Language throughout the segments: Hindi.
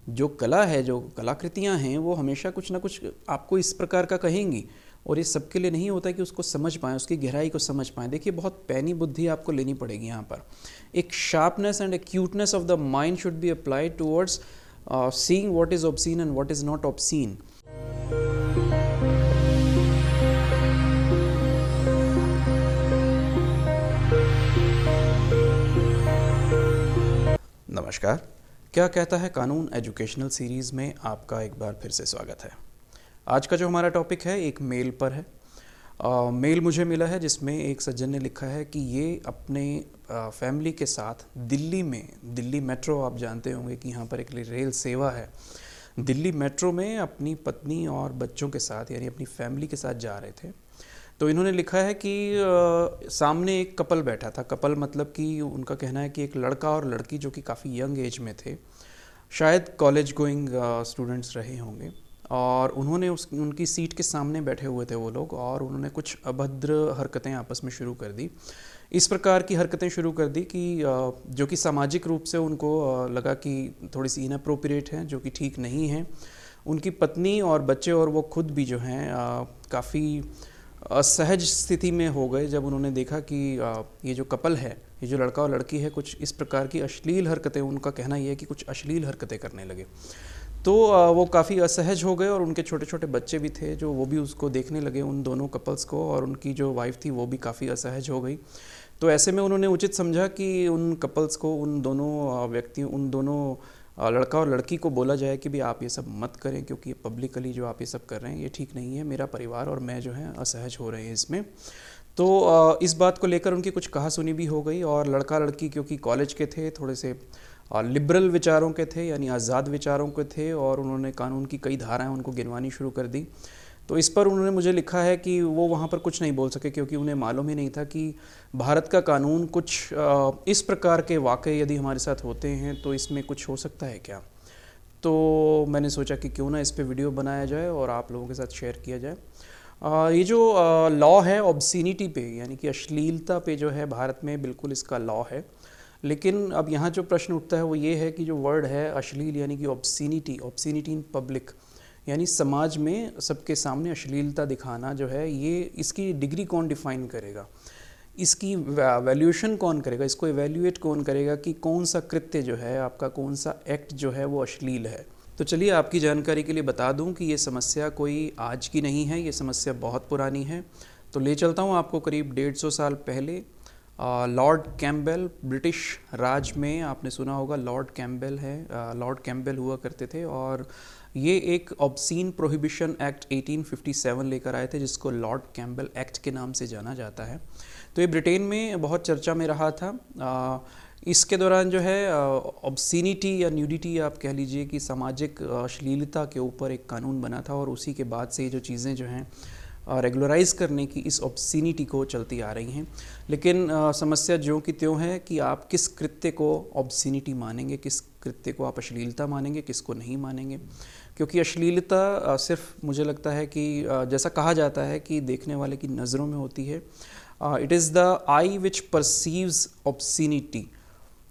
जो कला है, जो कलाकृतियाँ हैं, वो हमेशा कुछ ना कुछ आपको इस प्रकार का कहेंगी, और ये सबके लिए नहीं होता कि उसको समझ पाएँ, उसकी गहराई को समझ पाएँ। देखिए, बहुत पैनी बुद्धि आपको लेनी पड़ेगी यहाँ पर। एक sharpness and A cuteness of the mind should be applied towards seeing what is obscene and what is not obscene. नमस्कार, क्या कहता है कानून एजुकेशनल सीरीज़ में आपका एक बार फिर से स्वागत है। आज का जो हमारा टॉपिक है एक मेल पर है। मेल मुझे मिला है जिसमें एक सज्जन ने लिखा है कि ये अपने फैमिली के साथ दिल्ली मेट्रो, आप जानते होंगे कि यहाँ पर एक रेल सेवा है, दिल्ली मेट्रो में अपनी पत्नी और बच्चों के साथ यानी अपनी फैमिली के साथ जा रहे थे। तो इन्होंने लिखा है कि सामने एक कपल बैठा था। कपल मतलब कि उनका कहना है कि एक लड़का और लड़की जो कि काफ़ी यंग एज में थे, शायद कॉलेज गोइंग स्टूडेंट्स रहे होंगे, और उन्होंने उनकी सीट के सामने बैठे हुए थे वो लोग, और उन्होंने कुछ अभद्र हरकतें आपस में शुरू कर दी। इस प्रकार की हरकतें शुरू कर दी कि जो कि सामाजिक रूप से उनको लगा कि थोड़ी सी इनअप्रोप्रिएट हैं, जो कि ठीक नहीं है। उनकी पत्नी और बच्चे और वो खुद भी जो हैं काफ़ी असहज स्थिति में हो गए जब उन्होंने देखा कि ये जो कपल है, ये जो लड़का और लड़की है, कुछ इस प्रकार की अश्लील हरकतें, उनका कहना ये है कि कुछ अश्लील हरकतें करने लगे। तो वो काफ़ी असहज हो गए, और उनके छोटे छोटे बच्चे भी थे जो वो भी उसको देखने लगे, उन दोनों कपल्स को, और उनकी जो वाइफ थी वो भी काफ़ी असहज हो गई। तो ऐसे में उन्होंने उचित समझा कि उन कपल्स को, उन दोनों लड़का और लड़की को बोला जाए कि भी आप ये सब मत करें, क्योंकि पब्लिकली जो आप ये सब कर रहे हैं ये ठीक नहीं है। मेरा परिवार और मैं जो है असहज हो रहे हैं इसमें। तो इस बात को लेकर उनकी कुछ कहासुनी भी हो गई, और लड़का लड़की क्योंकि कॉलेज के थे, थोड़े से लिबरल विचारों के थे, यानी आज़ाद विचारों के थे, और उन्होंने कानून की कई धाराएं उनको गिनवानी शुरू कर दी। तो इस पर उन्होंने मुझे लिखा है कि वो वहाँ पर कुछ नहीं बोल सके, क्योंकि उन्हें मालूम ही नहीं था कि भारत का कानून कुछ इस प्रकार के वाक़े यदि हमारे साथ होते हैं तो इसमें कुछ हो सकता है क्या। तो मैंने सोचा कि क्यों ना इस पे वीडियो बनाया जाए और आप लोगों के साथ शेयर किया जाए। ये जो लॉ है ऑब्सीनिटी पे, यानी कि अश्लीलता पे जो है, भारत में बिल्कुल इसका लॉ है। लेकिन अब यहाँ जो प्रश्न उठता है वो ये है कि जो वर्ड है अश्लील, यानी कि ऑब्सीनिटी इन पब्लिक, यानी समाज में सबके सामने अश्लीलता दिखाना जो है, ये इसकी डिग्री कौन डिफ़ाइन करेगा, इसकी वैल्यूएशन कौन करेगा, इसको एवेल्यूएट कौन करेगा कि कौन सा कृत्य जो है आपका, कौन सा एक्ट जो है वो अश्लील है। तो चलिए आपकी जानकारी के लिए बता दूं कि ये समस्या कोई आज की नहीं है, ये समस्या बहुत पुरानी है। तो ले चलता हूँ आपको करीब 150 साल पहले। लॉर्ड कैम्पबेल, ब्रिटिश राज में आपने सुना होगा, लॉर्ड कैम्पबेल हुआ करते थे, और ये एक ऑब्सीन प्रोहिबिशन एक्ट 1857 लेकर आए थे, जिसको लॉर्ड कैम्पबेल एक्ट के नाम से जाना जाता है। तो ये ब्रिटेन में बहुत चर्चा में रहा था। इसके दौरान जो है ऑब्सीनिटी या न्यूडिटी आप कह लीजिए कि सामाजिक अश्लीलता के ऊपर एक कानून बना था, और उसी के बाद से ये जो चीज़ें जो हैं रेगुलराइज करने की इस ऑब्सीनिटी को चलती आ रही हैं। लेकिन समस्या ज्यों की त्यों है कि आप किस कृत्य को ऑब्सीनिटी मानेंगे, किस कृत्य को आप अश्लीलता मानेंगे, किसको नहीं मानेंगे। क्योंकि अश्लीलता सिर्फ मुझे लगता है कि जैसा कहा जाता है कि देखने वाले की नज़रों में होती है। It is the eye which perceives obscenity.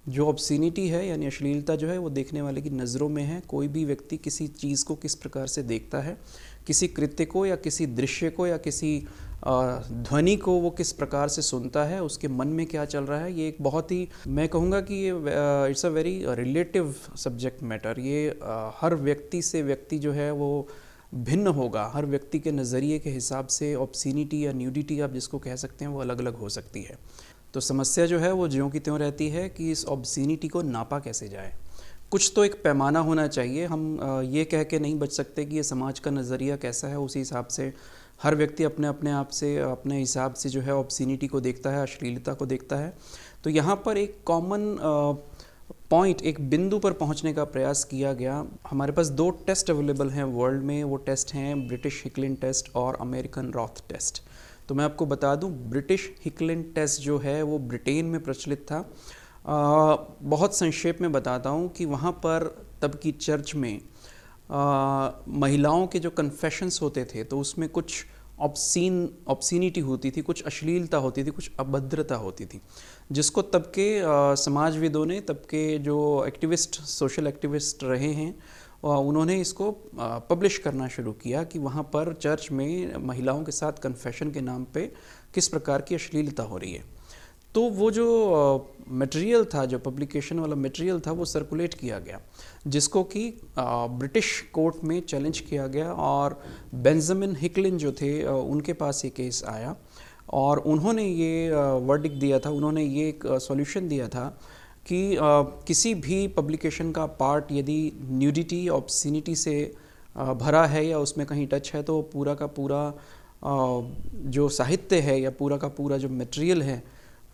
जो ऑब्सीनिटी है यानी अश्लीलता जो है वो देखने वाले की नज़रों में है। कोई भी व्यक्ति किसी चीज़ को किस प्रकार से देखता है, किसी कृत्य को या किसी दृश्य को या किसी ध्वनि को वो किस प्रकार से सुनता है, उसके मन में क्या चल रहा है, ये एक बहुत ही, मैं कहूँगा कि ये it's a very relative subject matter. ये हर व्यक्ति से व्यक्ति जो है वो भिन्न होगा, हर व्यक्ति के नज़रिए के हिसाब से ऑब्सीनिटी या न्यूडिटी आप जिसको कह सकते हैं वो अलग अलग हो सकती है। तो समस्या जो है वो ज्यों की त्यों रहती है कि इस ऑब्सीनिटी को नापा कैसे जाए। कुछ तो एक पैमाना होना चाहिए। हम ये कह के नहीं बच सकते कि ये समाज का नज़रिया कैसा है, उसी हिसाब से हर व्यक्ति अपने आप से, अपने हिसाब से जो है ऑब्सीनिटी को देखता है, अश्लीलता को देखता है। तो यहाँ पर एक कॉमन पॉइंट, एक बिंदु पर पहुँचने का प्रयास किया गया। हमारे पास 2 टेस्ट अवेलेबल हैं वर्ल्ड में। वो टेस्ट हैं ब्रिटिश हिकलिन टेस्ट और अमेरिकन रॉथ टेस्ट। तो मैं आपको बता दूं, ब्रिटिश हिकलिन टेस्ट जो है वो ब्रिटेन में प्रचलित था। बहुत संक्षेप में बताता हूँ कि वहाँ पर तब की चर्च में महिलाओं के जो कन्फेशंस होते थे तो उसमें कुछ ऑब्सीनिटी होती थी, कुछ अश्लीलता होती थी, कुछ अभद्रता होती थी, जिसको तब के समाजविदों ने, तब के जो एक्टिविस्ट, सोशल एक्टिविस्ट रहे हैं, उन्होंने इसको पब्लिश करना शुरू किया कि वहाँ पर चर्च में महिलाओं के साथ कन्फेशन के नाम पे किस प्रकार की अश्लीलता हो रही है। तो वो जो मटेरियल था, जो पब्लिकेशन वाला मटेरियल था, वो सर्कुलेट किया गया, जिसको कि ब्रिटिश कोर्ट में चैलेंज किया गया और बेंजामिन हिकलिन जो थे उनके पास ये केस आया और उन्होंने ये वर्डिक्ट दिया था, उन्होंने ये एक सॉल्यूशन दिया था कि किसी भी पब्लिकेशन का पार्ट यदि न्यूडिटी ऑब्ससीनिटी से भरा है या उसमें कहीं टच है तो पूरा का पूरा जो साहित्य है या पूरा का पूरा जो मटेरियल है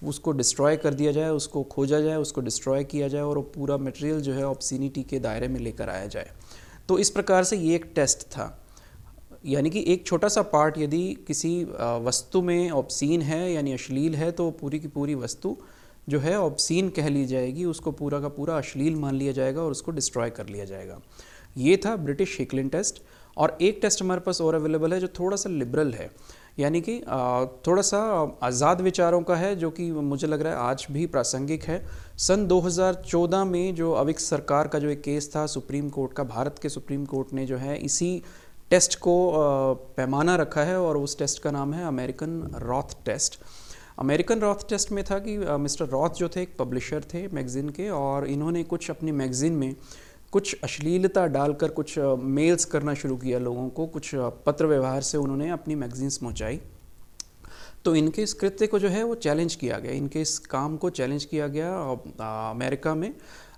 उसको डिस्ट्रॉय कर दिया जाए, उसको खोजा जाए, उसको डिस्ट्रॉय किया जाए और वो पूरा मटेरियल जो है ऑब्ससीनिटी के दायरे में लेकर आया जाए। तो इस प्रकार से ये एक टेस्ट था, यानी कि एक छोटा सा पार्ट यदि किसी वस्तु में ऑब्सीन है यानी अश्लील है तो पूरी की पूरी वस्तु जो है ऑब्सीन कह ली जाएगी, उसको पूरा का पूरा अश्लील मान लिया जाएगा और उसको डिस्ट्रॉय कर लिया जाएगा। ये था ब्रिटिश हिकलिन टेस्ट। और एक टेस्ट हमारे पास और अवेलेबल है जो थोड़ा सा लिबरल है, यानी कि थोड़ा सा आज़ाद विचारों का है, जो कि मुझे लग रहा है आज भी प्रासंगिक है। सन 2014 में जो अविक सरकार का जो एक केस था सुप्रीम कोर्ट का, भारत के सुप्रीम कोर्ट ने जो है इसी टेस्ट को पैमाना रखा है और उस टेस्ट का नाम है अमेरिकन रॉथ टेस्ट। अमेरिकन रॉथ टेस्ट में था कि मिस्टर रॉथ जो थे एक पब्लिशर थे मैगज़ीन के और इन्होंने कुछ अपनी मैगज़ीन में कुछ अश्लीलता डालकर कुछ मेल्स करना शुरू किया लोगों को, कुछ पत्र व्यवहार से उन्होंने अपनी मैगज़ीन्स पहुंचाई। तो इनके इस कृत्य को जो है वो चैलेंज किया गया, इनके इस काम को चैलेंज किया गया अमेरिका में,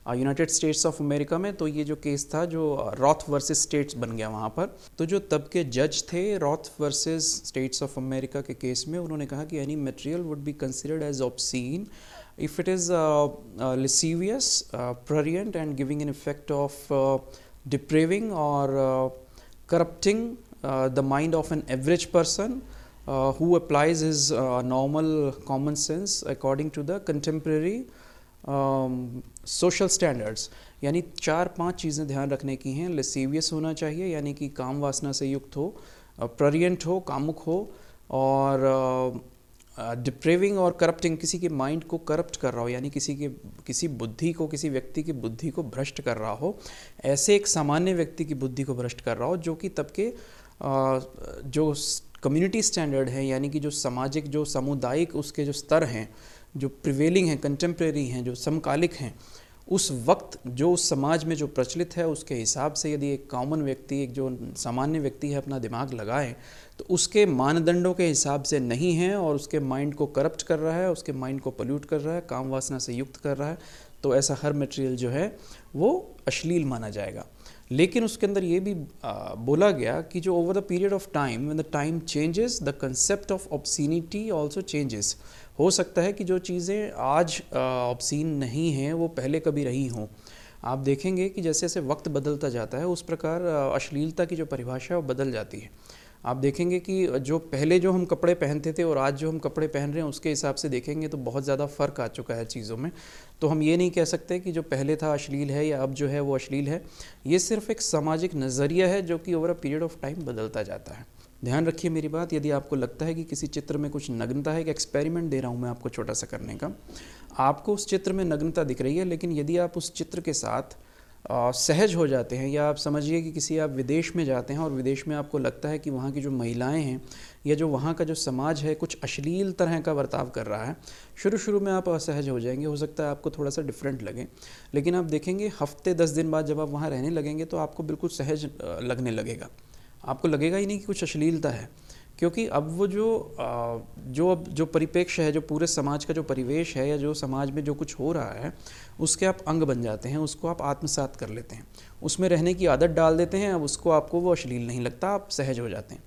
यूनाइटेड स्टेट्स ऑफ अमेरिका में। तो ये जो केस था जो रॉथ वर्सेस स्टेट्स बन गया वहाँ पर। तो जो तब के जज थे Roth versus States of America के केस में, उन्होंने कहा कि any material would be considered as obscene if it is lascivious, prurient and giving an effect of depraving or corrupting the mind of an average person who applies his normal common sense according to the contemporary social standards। यानी 4-5 चीज़ें ध्यान रखने की हैं। lascivious होना चाहिए यानी कि काम वासना से युक्त हो, prurient हो, कामुक हो, और डिप्रेविंग और करप्टिंग, किसी के माइंड को करप्ट कर रहा हो, यानी किसी बुद्धि को, किसी व्यक्ति की बुद्धि को भ्रष्ट कर रहा हो। ऐसे एक सामान्य व्यक्ति की बुद्धि को भ्रष्ट कर रहा हो जो कि तब के जो कम्युनिटी स्टैंडर्ड है, यानी कि जो सामाजिक, जो सामुदायिक उसके जो स्तर हैं, जो प्रिवेलिंग हैं, कंटेम्प्रेरी हैं, जो समकालिक हैं, उस वक्त जो उस समाज में जो प्रचलित है उसके हिसाब से यदि एक कॉमन व्यक्ति, एक जो सामान्य व्यक्ति है अपना दिमाग लगाए तो उसके मानदंडों के हिसाब से नहीं है और उसके माइंड को करप्ट कर रहा है, उसके माइंड को पोल्यूट कर रहा है, काम वासना से युक्त कर रहा है, तो ऐसा हर मटेरियल जो है वो अश्लील माना जाएगा। लेकिन उसके अंदर ये भी बोला गया कि जो over the period of time, when the time changes the concept of obscenity also changes. हो सकता है कि जो चीज़ें आज ऑब्सीन नहीं हैं वो पहले कभी रही हों। आप देखेंगे कि जैसे जैसे वक्त बदलता जाता है उस प्रकार अश्लीलता की जो परिभाषा है वो बदल जाती है। आप देखेंगे कि जो पहले जो हम कपड़े पहनते थे और आज जो हम कपड़े पहन रहे हैं उसके हिसाब से देखेंगे तो बहुत ज़्यादा फ़र्क आ चुका है चीज़ों में। तो हम ये नहीं कह सकते कि जो पहले था अश्लील है या अब जो है वो अश्लील है। ये सिर्फ एक सामाजिक नज़रिया है जो कि over a period of time बदलता जाता है। ध्यान रखिए मेरी बात, यदि आपको लगता है कि किसी चित्र में कुछ नग्नता है, एक एक्सपेरिमेंट दे रहा हूँ मैं आपको छोटा सा करने का, आपको उस चित्र में नग्नता दिख रही है, लेकिन यदि आप उस चित्र के साथ सहज हो जाते हैं, या आप समझिए कि किसी आप विदेश में जाते हैं और विदेश में आपको लगता है कि वहाँ की जो महिलाएं हैं या जो वहाँ का जो समाज है कुछ अश्लील तरह का बर्ताव कर रहा है, शुरू में आप असहज हो जाएंगे, हो सकता है आपको थोड़ा सा डिफरेंट लगे, लेकिन आप देखेंगे हफ्ते 10 दिन बाद जब आप वहाँ रहने लगेंगे तो आपको बिल्कुल सहज लगने लगेगा। आपको लगेगा ही नहीं कि कुछ अश्लीलता है, क्योंकि अब वो जो परिप्रेक्ष्य है, जो पूरे समाज का जो परिवेश है या जो समाज में जो कुछ हो रहा है उसके आप अंग बन जाते हैं, उसको आप आत्मसात कर लेते हैं, उसमें रहने की आदत डाल देते हैं। अब उसको आपको वो अश्लील नहीं लगता, आप सहज हो जाते हैं।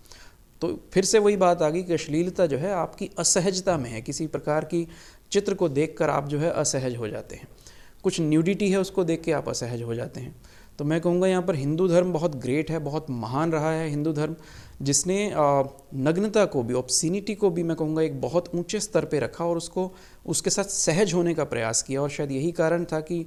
तो फिर से वही बात आ गई कि अश्लीलता जो है आपकी असहजता में है, किसी प्रकार की चित्र को देखकर आप जो है असहज हो जाते हैं, कुछ न्यूडिटी है उसको देख के आप असहज हो जाते हैं। तो मैं कहूँगा यहाँ पर हिंदू धर्म बहुत ग्रेट है, बहुत महान रहा है हिंदू धर्म, जिसने नग्नता को भी, ऑब्सीनिटी को भी मैं कहूँगा एक बहुत ऊंचे स्तर पे रखा और उसको उसके साथ सहज होने का प्रयास किया। और शायद यही कारण था कि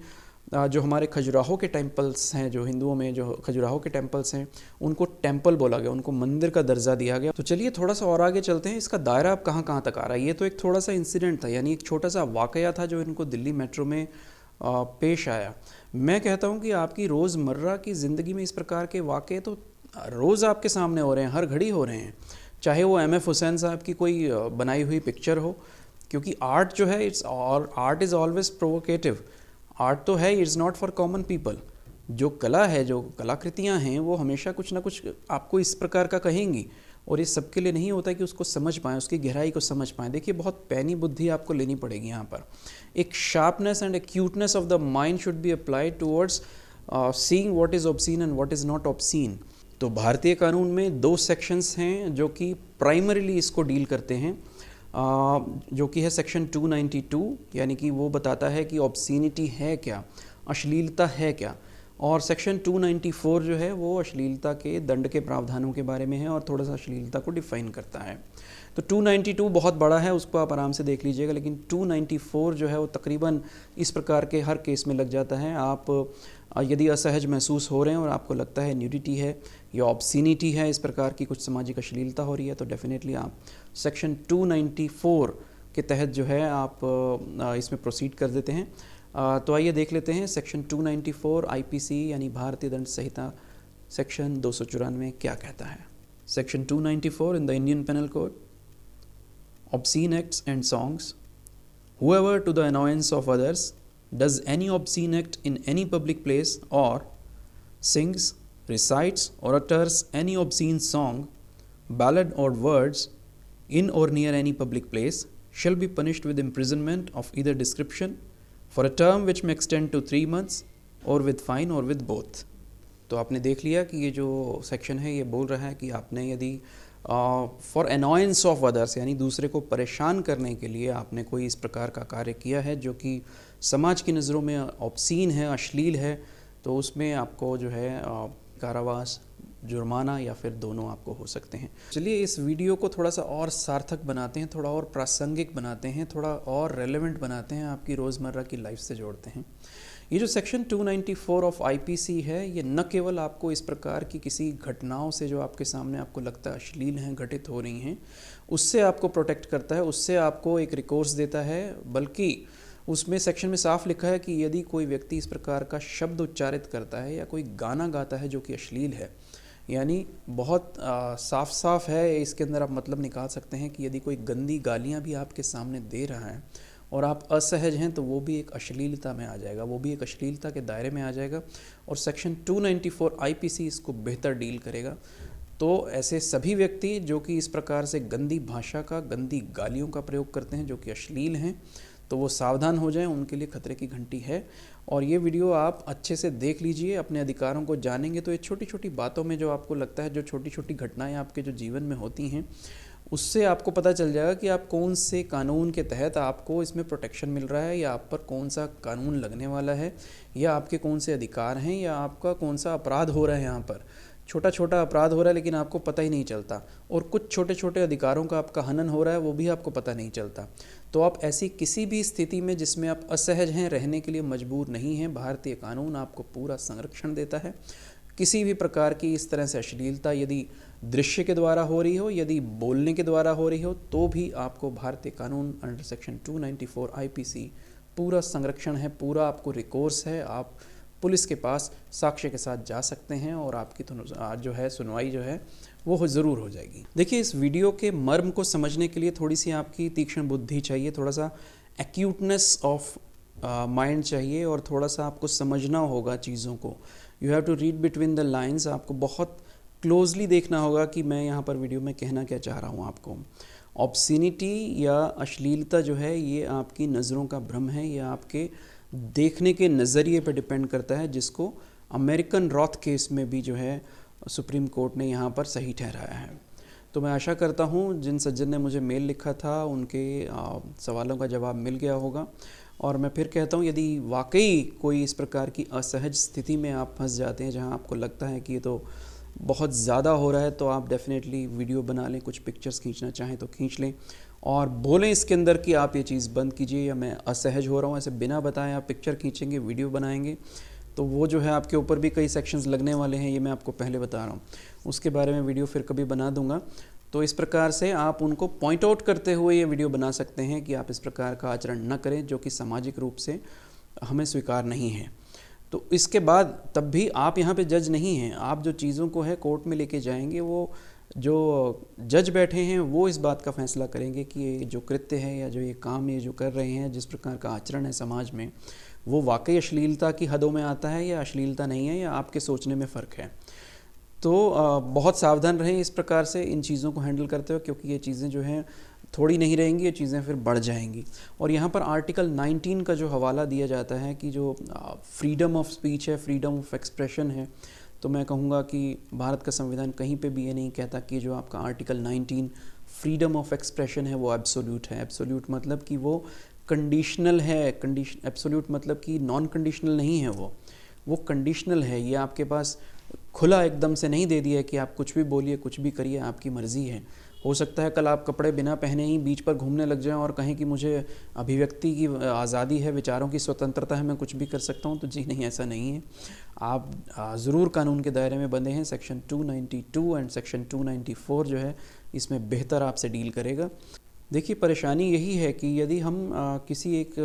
जो हमारे खजुराहो के टेम्पल्स हैं, जो हिंदुओं में जो खजुराहो के टेम्पल्स हैं, उनको टेम्पल बोला गया, उनको मंदिर का दर्जा दिया गया। तो चलिए थोड़ा सा और आगे चलते हैं, इसका दायरा अब कहाँ तक आ रहा है। ये तो एक थोड़ा सा इंसिडेंट था, यानी एक छोटा सा वाकया था जो इनको दिल्ली मेट्रो में पेश आया। मैं कहता हूँ कि आपकी रोज़मर्रा की ज़िंदगी में इस प्रकार के वाक़ये तो रोज़ आपके सामने हो रहे हैं, हर घड़ी हो रहे हैं, चाहे वो एम एफ हुसैन साहब की कोई बनाई हुई पिक्चर हो, क्योंकि आर्ट जो है art is always provocative. Art तो है, it's not for common people. जो कला है, जो कलाकृतियाँ हैं, वो हमेशा कुछ ना कुछ आपको इस प्रकार का कहेंगी, और ये सबके लिए नहीं होता कि उसको समझ पाएँ, उसकी गहराई को समझ पाएँ। देखिए, बहुत पैनी बुद्धि आपको लेनी पड़ेगी यहाँ पर। एक sharpness and acuteness of the mind should be applied towards seeing what is obscene and what is not obscene. तो भारतीय कानून में 2 सेक्शंस हैं जो कि प्राइमरीली इसको डील करते हैं, जो कि है सेक्शन 292, यानी कि वो बताता है कि ऑब्सीनिटी है क्या, अश्लीलता है क्या, और सेक्शन 294 जो है वो अश्लीलता के दंड के प्रावधानों के बारे में है और थोड़ा सा अश्लीलता को डिफ़ाइन करता है। तो 292 बहुत बड़ा है, उसको आप आराम से देख लीजिएगा, लेकिन 294 जो है वो तकरीबन इस प्रकार के हर केस में लग जाता है। आप यदि असहज महसूस हो रहे हैं और आपको लगता है न्यूडिटी है या ऑब्सीनिटी है, इस प्रकार की कुछ सामाजिक अश्लीलता हो रही है, तो डेफिनेटली आप सेक्शन 294 के तहत जो है आप इसमें प्रोसीड कर देते हैं। तो आइए देख लेते हैं सेक्शन 294 आईपीसी यानी भारतीय दंड संहिता सेक्शन 294 क्या कहता है। Section 294 in the Indian Penal Code, obscene acts and songs. Whoever to the annoyance of others does any obscene act in any public place or sings, recites or utters any obscene song, ballad or words in or near any public place shall be punished with imprisonment of either description for a term which may extend to 3 months or with fine or with both. तो आपने देख लिया कि ये जो सेक्शन है ये बोल रहा है कि आपने यदि फॉर अनॉयंस ऑफ अदर्स यानी दूसरे को परेशान करने के लिए आपने कोई इस प्रकार का कार्य किया है जो कि समाज की नज़रों में ऑब्सीन है, अश्लील है, तो उसमें आपको जो है कारावास, जुर्माना या फिर दोनों आपको हो सकते हैं। चलिए इस वीडियो को थोड़ा सा और सार्थक बनाते हैं, थोड़ा और प्रासंगिक बनाते हैं, थोड़ा और रेलेवेंट बनाते हैं, आपकी रोज़मर्रा की लाइफ से जोड़ते हैं। ये जो सेक्शन 294 ऑफ आईपीसी है, ये न केवल आपको इस प्रकार की किसी घटनाओं से जो आपके सामने आपको लगता है अश्लील हैं, घटित हो रही हैं, उससे आपको प्रोटेक्ट करता है, उससे आपको एक रिकोर्स देता है, बल्कि उसमें सेक्शन में साफ लिखा है कि यदि कोई व्यक्ति इस प्रकार का शब्द उच्चारित करता है या कोई गाना गाता है जो कि अश्लील है, यानी बहुत साफ साफ है, इसके अंदर आप मतलब निकाल सकते हैं कि यदि कोई गंदी गालियाँ भी आपके सामने दे रहा है और आप असहज हैं, तो वो भी एक अश्लीलता में आ जाएगा, वो भी एक अश्लीलता के दायरे में आ जाएगा, और सेक्शन 294 आईपीसी इसको बेहतर डील करेगा। तो ऐसे सभी व्यक्ति जो कि इस प्रकार से गंदी भाषा का, गंदी गालियों का प्रयोग करते हैं जो कि अश्लील हैं, तो वो सावधान हो जाएं, उनके लिए खतरे की घंटी है। और ये वीडियो आप अच्छे से देख लीजिए, अपने अधिकारों को जानेंगे तो ये छोटी छोटी बातों में जो आपको लगता है, जो छोटी छोटी घटनाएँ आपके जो जीवन में होती हैं, उससे आपको पता चल जाएगा कि आप कौन से कानून के तहत आपको इसमें प्रोटेक्शन मिल रहा है, या आप पर कौन सा कानून लगने वाला है, या आपके कौन से अधिकार हैं, या आपका कौन सा अपराध हो रहा है। यहाँ पर छोटा छोटा अपराध हो रहा है लेकिन आपको पता ही नहीं चलता, और कुछ छोटे छोटे अधिकारों का आपका हनन हो रहा है, वो भी आपको पता नहीं चलता। तो आप ऐसी किसी भी स्थिति में जिसमें आप असहज हैं, रहने के लिए मजबूर नहीं हैं, भारतीय कानून आपको पूरा संरक्षण देता है। किसी भी प्रकार की इस तरह से अश्लीलता यदि दृश्य के द्वारा हो रही हो, यदि बोलने के द्वारा हो रही हो, तो भी आपको भारतीय कानून अंडर सेक्शन 294 आईपीसी पूरा संरक्षण है, पूरा आपको रिकोर्स है। आप पुलिस के पास साक्ष्य के साथ जा सकते हैं और आपकी जो है सुनवाई जो है वो ज़रूर हो जाएगी। देखिए, इस वीडियो के मर्म को समझने के लिए थोड़ी सी आपकी तीक्ष्ण बुद्धि चाहिए, थोड़ा सा एक्यूटनेस ऑफ माइंड चाहिए, और थोड़ा सा आपको समझना होगा चीज़ों को। You have to read between the lines, आपको बहुत क्लोजली देखना होगा कि मैं यहाँ पर वीडियो में कहना क्या चाह रहा हूँ आपको। ऑब्सीनिटी या अश्लीलता जो है ये आपकी नज़रों का भ्रम है, या आपके देखने के नज़रिए पर डिपेंड करता है, जिसको अमेरिकन रॉथ केस में भी जो है सुप्रीम कोर्ट ने यहाँ पर सही ठहराया है। तो मैं आशा करता हूँ जिन सज्जन ने मुझे मेल लिखा था उनके सवालों का जवाब मिल गया होगा। और मैं फिर कहता हूँ, यदि वाकई कोई इस प्रकार की असहज स्थिति में आप फंस जाते हैं जहाँ आपको लगता है कि ये तो बहुत ज़्यादा हो रहा है, तो आप डेफिनेटली वीडियो बना लें, कुछ पिक्चर्स खींचना चाहें तो खींच लें, और बोलें इसके अंदर कि आप ये चीज़ बंद कीजिए, या मैं असहज हो रहा हूँ, ऐसे बिना बताए आप पिक्चर खींचेंगे, वीडियो बनाएंगे, तो वो जो है आपके ऊपर भी कई सेक्शंस लगने वाले हैं, ये मैं आपको पहले बता रहा हूँ। उसके बारे में वीडियो फिर कभी बना दूंगा। तो इस प्रकार से आप उनको पॉइंट आउट करते हुए ये वीडियो बना सकते हैं कि आप इस प्रकार का आचरण न करें, जो कि सामाजिक रूप से हमें स्वीकार नहीं है। तो इसके बाद तब भी आप यहाँ पे जज नहीं हैं, आप जो चीज़ों को है कोर्ट में लेके जाएंगे, वो जो जज बैठे हैं वो इस बात का फैसला करेंगे कि ये जो कृत्य है या जो ये काम ये जो कर रहे हैं, जिस प्रकार का आचरण है समाज में, वो वाकई अश्लीलता की हदों में आता है या अश्लीलता नहीं है, या आपके सोचने में फ़र्क है। तो बहुत सावधान रहें इस प्रकार से इन चीज़ों को हैंडल करते हुए, क्योंकि ये चीज़ें जो हैं थोड़ी नहीं रहेंगी, ये चीज़ें फिर बढ़ जाएंगी। और यहाँ पर आर्टिकल 19 का जो हवाला दिया जाता है कि जो फ्रीडम ऑफ स्पीच है, फ्रीडम ऑफ एक्सप्रेशन है, तो मैं कहूँगा कि भारत का संविधान कहीं पे भी ये नहीं कहता कि जो आपका आर्टिकल 19 फ्रीडम ऑफ एक्सप्रेशन है वो एब्सोल्यूट है। एब्सोल्यूट मतलब कि वो कंडीशनल है, एब्सोल्यूट मतलब कि नॉन कंडीशनल नहीं है, वो कंडीशनल है। ये आपके पास खुला एकदम से नहीं दे दिया कि आप कुछ भी बोलिए, कुछ भी करिए, आपकी मर्ज़ी है। हो सकता है कल आप कपड़े बिना पहने ही बीच पर घूमने लग जाएं और कहें कि मुझे अभिव्यक्ति की आज़ादी है, विचारों की स्वतंत्रता है, मैं कुछ भी कर सकता हूं। तो जी नहीं, ऐसा नहीं है। आप ज़रूर कानून के दायरे में बंधे हैं। सेक्शन 292 एंड सेक्शन 294 जो है इसमें बेहतर आपसे डील करेगा। देखिए, परेशानी यही है कि यदि हम किसी एक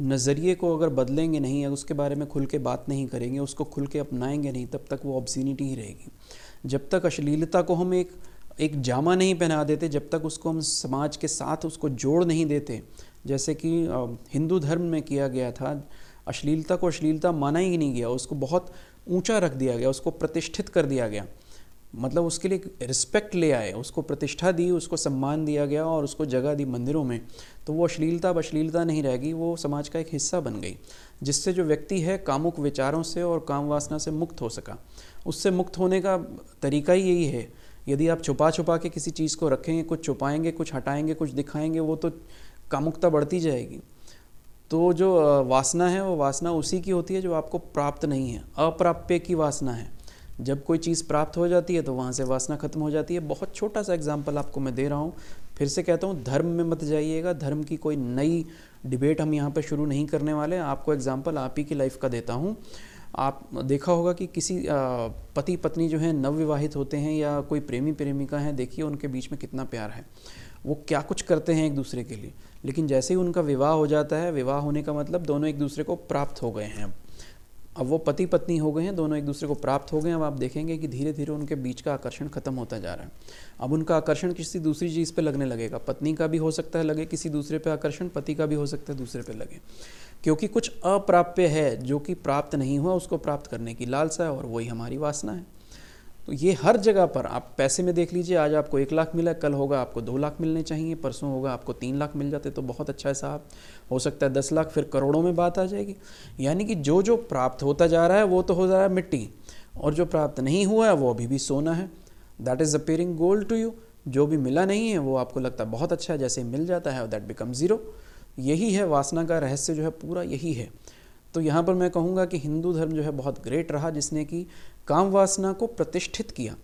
नज़रिए को अगर बदलेंगे नहीं, या उसके बारे में खुल के बात नहीं करेंगे, उसको खुल के अपनाएंगे नहीं, तब तक वो ऑब्सीनिटी ही रहेगी। जब तक अश्लीलता को हम एक जामा नहीं पहना देते, जब तक उसको हम समाज के साथ उसको जोड़ नहीं देते, जैसे कि हिंदू धर्म में किया गया था, अश्लीलता को अश्लीलता माना ही नहीं गया, उसको बहुत ऊंचा रख दिया गया, उसको प्रतिष्ठित कर दिया गया, मतलब उसके लिए रिस्पेक्ट ले आए, उसको प्रतिष्ठा दी, उसको सम्मान दिया गया और उसको जगह दी मंदिरों में। तो वो अश्लीलता अब अश्लीलता नहीं रहेगी, वो समाज का एक हिस्सा बन गई, जिससे जो व्यक्ति है कामुक विचारों से और काम वासना से मुक्त हो सका। उससे मुक्त होने का तरीका ही यही है। यदि आप छुपा छुपा के किसी चीज़ को रखेंगे, कुछ छुपाएंगे, कुछ हटाएंगे, कुछ दिखाएंगे, वो तो कामुकता बढ़ती जाएगी। तो जो वासना है वो वासना उसी की होती है जो आपको प्राप्त नहीं है, अप्राप्य की वासना है। जब कोई चीज़ प्राप्त हो जाती है तो वहाँ से वासना खत्म हो जाती है। बहुत छोटा सा एग्जाम्पल आपको मैं दे रहा हूँ, फिर से कहता हूँ, धर्म में मत जाइएगा, धर्म की कोई नई डिबेट हम यहाँ पर शुरू नहीं करने वाले। आपको एग्जाम्पल आप ही की लाइफ का देता हूँ। आप देखा होगा कि किसी पति पत्नी जो है नवविवाहित होते हैं या कोई प्रेमी प्रेमिका है, देखिए उनके बीच में कितना प्यार है, वो क्या कुछ करते हैं एक दूसरे के लिए। लेकिन जैसे ही उनका विवाह हो जाता है, विवाह होने का मतलब दोनों एक दूसरे को प्राप्त हो गए हैं। अब वो पति पत्नी हो गए हैं, दोनों एक दूसरे को प्राप्त हो गए हैं। अब आप देखेंगे कि धीरे धीरे उनके बीच का आकर्षण खत्म होता जा रहा है। अब उनका आकर्षण किसी दूसरी चीज़ पे लगने लगेगा। पत्नी का भी हो सकता है लगे किसी दूसरे पे आकर्षण, पति का भी हो सकता है दूसरे पे लगे, क्योंकि कुछ अप्राप्य है जो कि प्राप्त नहीं हुआ, उसको प्राप्त करने की लालसा है, और वही हमारी वासना है। तो ये हर जगह पर, आप पैसे में देख लीजिए, आज आपको 1 लाख मिला, कल होगा आपको 2 लाख मिलने चाहिए, परसों होगा आपको 3 लाख मिल जाते तो बहुत अच्छा है साहब, हो सकता है 10 लाख, फिर करोड़ों में बात आ जाएगी। यानी कि जो जो प्राप्त होता जा रहा है वो तो हो जा रहा है मिट्टी, और जो प्राप्त नहीं हुआ है वो अभी भी सोना है। That is appearing gold to you. जो भी मिला नहीं है वो आपको लगता है बहुत अच्छा है, जैसे मिल जाता है दैट बिकम ज़ीरो। यही है वासना का रहस्य, जो है पूरा यही है। तो यहाँ पर मैं कहूँगा कि हिंदू धर्म जो है बहुत ग्रेट रहा, जिसने कि काम वासना को प्रतिष्ठित किया।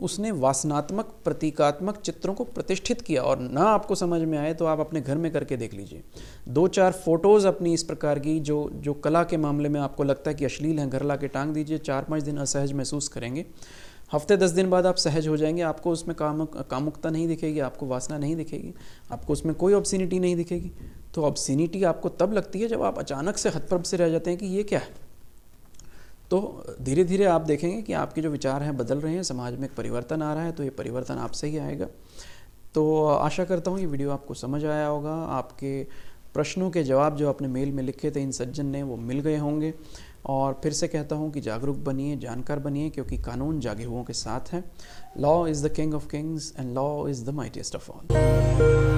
उसने वासनात्मक प्रतीकात्मक चित्रों को प्रतिष्ठित किया। और ना आपको समझ में आए तो आप अपने घर में करके देख लीजिए, 2-4 फोटोज़ अपनी इस प्रकार की जो कला के मामले में आपको लगता है कि अश्लील हैं, घर ला के टांग दीजिए। 4-5 दिन असहज महसूस करेंगे, हफ्ते 10 दिन बाद आप सहज हो जाएंगे। आपको उसमें कामुकता नहीं दिखेगी, आपको वासना नहीं दिखेगी, आपको उसमें कोई ऑब्सीनिटी नहीं दिखेगी। तो ऑब्सीनिटी आपको तब लगती है जब आप अचानक से हतप्रभ से रह जाते हैं कि ये क्या है। तो धीरे धीरे आप देखेंगे कि आपके जो विचार हैं बदल रहे हैं, समाज में एक परिवर्तन आ रहा है। तो ये परिवर्तन आपसे ही आएगा। तो आशा करता हूँ ये वीडियो आपको समझ आया होगा। आपके प्रश्नों के जवाब जो आपने मेल में लिखे थे इन सज्जन ने, वो मिल गए होंगे। और फिर से कहता हूँ कि जागरूक बनिए, जानकार बनिए, क्योंकि कानून जागे हुओं के साथ है। Law is the king of Kings and law is the mightiest of all.